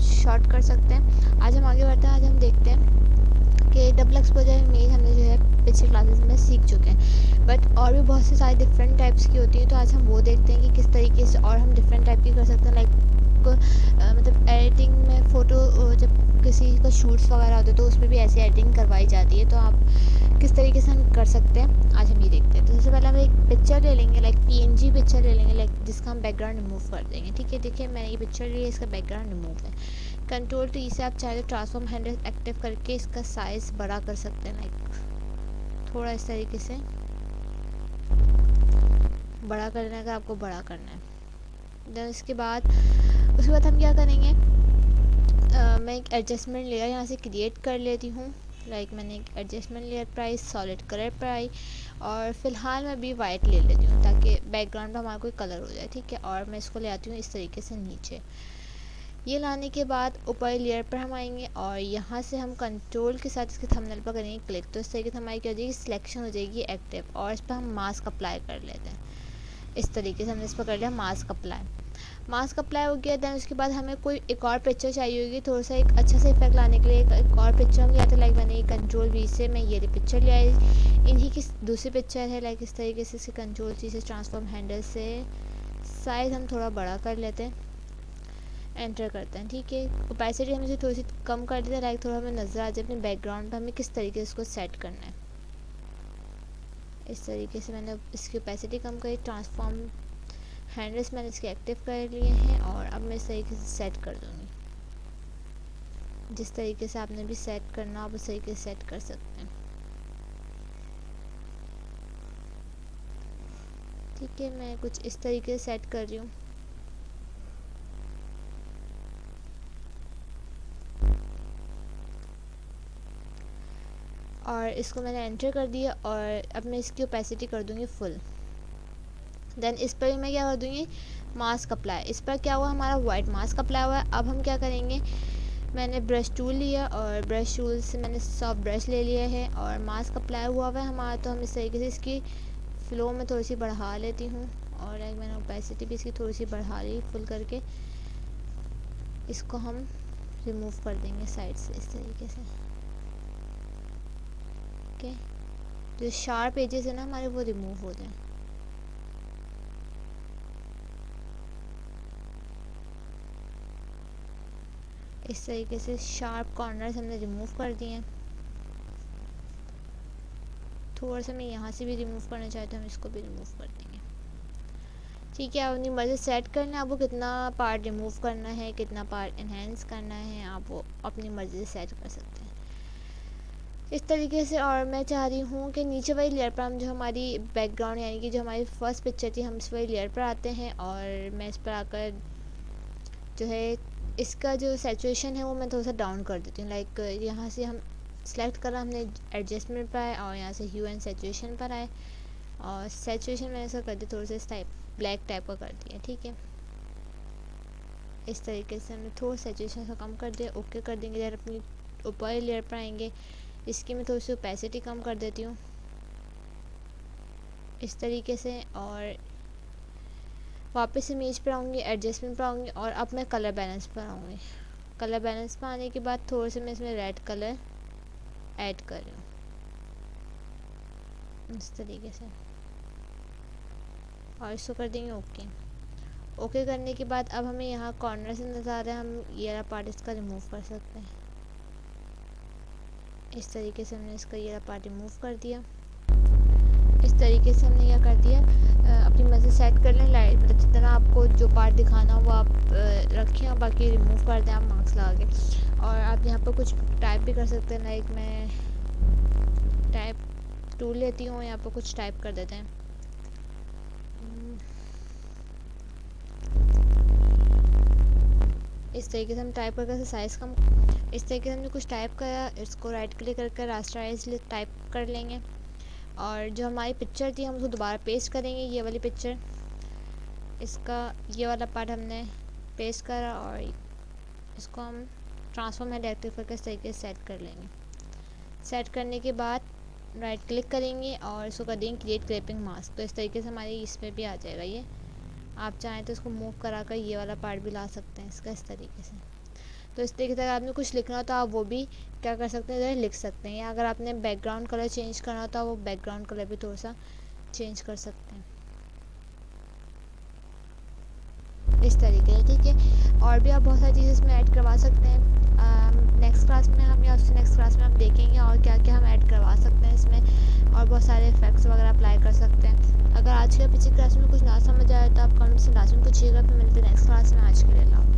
Short कर सकते हैं। आज हम आगे बढ़ते हैं। आज हम देखते हैं कि डबल एक्सपोजर इमेज हमने जो है पिछले क्लासेस में सीख चुके हैं, बट और भी बहुत से सारे डिफरेंट टाइप्स की होती हैं। तो आज हम वो देखते हैं कि किस तरीके से और हम डिफरेंट टाइप की कर सकते हैं। लाइक मतलब एडिटिंग में फ़ोटो जब किसी का शूट्स वगैरह होते हैं तो उसमें भी ऐसी एडिटिंग करवाई जाती है। तो आप किस तरीके से हम कर सकते हैं आज हम ये देखते हैं। तो सबसे पहले हम एक पिक्चर ले लेंगे, लाइक PNG पिक्चर ले लेंगे, लाइक जिसका हम बैकग्राउंड रिमूव कर देंगे। ठीक है, देखिए मैंने ये पिक्चर ली है, इसका बैकग्राउंड रिमूव है। Ctrl+T से आप चाहे तो ट्रांसफॉर्म हैंडल एक्टिव करके इसका साइज़ बड़ा कर सकते हैं, लाइक थोड़ा इस तरीके से बड़ा करना है अगर आपको बड़ा करना है। देन उसके बाद हम क्या करेंगे, मैं एक एडजस्टमेंट लेयर यहाँ से क्रिएट कर लेती हूँ। लाइक मैंने एक एडजस्टमेंट लेयर पर आई, सॉलिड कलर पर आई, और फिलहाल मैं भी वाइट ले लेती हूँ ताकि बैकग्राउंड पर हमारा कोई कलर हो जाए। ठीक है, और मैं इसको ले आती हूँ इस तरीके से नीचे। ये लाने के बाद ऊपर लेयर पर हम आएंगे और यहाँ से हम कंट्रोल के साथ इसके थंबनेल पर करेंगे क्लिक। तो इस तरीके से हमारी क्या हो जाएगी, सिलेक्शन हो जाएगी एक्टिव, और इस पर हम मास्क अप्लाई कर लेते हैं। इस तरीके से हमने इस पर कर लिया मास्क अप्लाई हो गया। देन उसके बाद हमें कोई एक और पिक्चर चाहिए होगी, थोड़ा सा एक अच्छा सा इफेक्ट लाने के लिए एक और पिक्चर हम ले आते हैं। लाइक मैंने Ctrl+V से मैं ये पिक्चर ले आई, इन्हीं की दूसरी पिक्चर है। लाइक इस तरीके से इसे Ctrl+C से ट्रांसफॉर्म हैंडल से साइज़ हम थोड़ा बड़ा कर लेते हैं, एंटर करते हैं। ठीक है, ओपेसिटी हम इसे थोड़ी सी कम कर देते हैं, लाइक थोड़ा हमें नज़र आ जाए अपने बैकग्राउंड पर हमें किस तरीके से इसको सेट करना है। इस तरीके से मैंने इसकी ओपेसिटी कम करी, ट्रांसफॉर्म हैंडल्स मैंने इसके एक्टिव कर लिए हैं, और अब मैं इस तरीके से सेट कर दूँगी। जिस तरीके से आपने भी सेट करना आप उस तरीके से सेट कर सकते हैं। ठीक है, मैं कुछ इस तरीके से सेट कर रही हूँ। और इसको मैंने एंटर कर दिया, और अब मैं इसकी ओपेसिटी कर दूँगी फुल। देन इस पर मैं क्या कर दूँगी, मास्क अप्लाई। इस पर क्या हुआ, हमारा वाइट मास्क अप्लाई हुआ है। अब हम क्या करेंगे, मैंने ब्रश टूल लिया और ब्रश टूल से मैंने सॉफ्ट ब्रश ले लिया है, और मास्क अप्लाई हुआ है हमारा। तो हम इस तरीके से इसकी फ्लो में थोड़ी सी बढ़ा लेती हूँ, और एक मैंने ओपेसिटी भी इसकी थोड़ी सी बढ़ा ली फुल करके। इसको हम रिमूव कर देंगे साइड से इस तरीके से। ओके, जो शार्प एजेस है ना हमारे वो रिमूव हो जाए। इस तरीके से शार्प कॉर्नर्स हमने रिमूव कर दिए हैं। थोड़ा सा मैं यहाँ से भी रिमूव करना चाहती हूँ, हम इसको भी रिमूव कर देंगे। ठीक है, आप अपनी मर्ज़ी सेट करना है, आपको कितना पार्ट रिमूव करना है, कितना पार्ट इन्हेंस करना है, आप वो अपनी मर्ज़ी से सेट कर सकते हैं इस तरीके से। और मैं चाह रही हूँ कि नीचे वाली लेयर पर हम जो हमारी बैकग्राउंड यानी कि जो हमारी फर्स्ट पिक्चर थी, हम इस वाली लेयर पर आते हैं, और मैं इस पर आकर जो है इसका जो सैचुरेशन है वो मैं थोड़ा सा डाउन कर देती हूँ। लाइक यहाँ से हम सेलेक्ट करा, हमने एडजस्टमेंट पर आए, और यहाँ से ह्यू एंड सैचुरेशन पर आए, और सैचुरेशन मैंने ऐसा कर दिया, थोड़ा सा इस टाइप ब्लैक टाइप का कर दिया। ठीक है, इस तरीके से हमने थोड़ा सैचुरेशन का कम कर दिया। ओके कर देंगे। जब अपनी ऊपर लेयर पर आएंगे, इसकी मैं थोड़ी सी ओपेसिटी कम कर देती हूँ इस तरीके से, और वापस इमेज पर आऊँगी, एडजस्टमेंट पर आऊँगी, और अब मैं कलर बैलेंस पर आऊँगी। कलर बैलेंस पर आने के बाद थोड़ा सा मैं इसमें रेड कलर ऐड कर रही हूँ इस तरीके से, और इसको कर देंगे ओके। ओके करने के बाद अब हमें यहाँ कॉर्नर से नज़र आ रहा है, हम ये वाला पार्ट इसका रिमूव कर सकते हैं। इस तरीके से हमने इसका ये वाला पार्ट रिमूव कर दिया। इस तरीके से हमने क्या कर दिया, अपनी मर्ज़ी सेट कर लें। लाइट मतलब जितना आपको जो पार्ट दिखाना हो वो आप रखें, और बाकी रिमूव कर दें आप मार्क्स लगा के। और आप यहाँ पर कुछ टाइप भी कर सकते हैं। लाइक मैं टाइप टूल लेती हूँ, यहाँ पर कुछ टाइप कर देते हैं। इस तरीके से हम टाइप करके साइज़ कम, इस तरीके से हमने कुछ टाइप करा, इसको राइट क्लिक करके रास्टराइज टाइप कर लेंगे, और जो हमारी पिक्चर थी हम उसको दोबारा पेस्ट करेंगे। ये वाली पिक्चर, इसका ये वाला पार्ट हमने पेस्ट करा, और इसको हम ट्रांसफॉर्म हैंडल एक्टिव करके इस तरीके से सेट कर लेंगे। सेट करने के बाद राइट क्लिक करेंगे और इसको कर देंगे क्रिएट क्लिपिंग मास्क। तो इस तरीके से हमारी इस पर भी आ जाएगा ये। आप चाहें तो इसको मूव करा कर ये वाला पार्ट भी ला सकते हैं इसका इस तरीके से। तो इस तरीके से अगर आपने कुछ लिखना हो तो आप वो भी क्या कर सकते हैं, लिख सकते हैं। या अगर आपने बैकग्राउंड कलर चेंज करना हो तो वो बैकग्राउंड कलर भी थोड़ा सा चेंज कर सकते हैं इस तरीके से, ठीक है। और भी आप बहुत सारी चीज़ें इसमें ऐड करवा सकते हैं। नेक्स्ट क्लास में हम या उससे नेक्स्ट क्लास में हम देखेंगे और क्या क्या हम ऐड करवा सकते हैं इसमें, और बहुत सारे इफेक्ट्स वगैरह अप्लाई कर सकते हैं। अगर आज के पिछली क्लास में कुछ ना समझ आया तो आप कमेंट्स में लाजमी पूछिएगा। फिर मिलते हैं नेक्स्ट क्लास में। आज के लिए अल्लाह।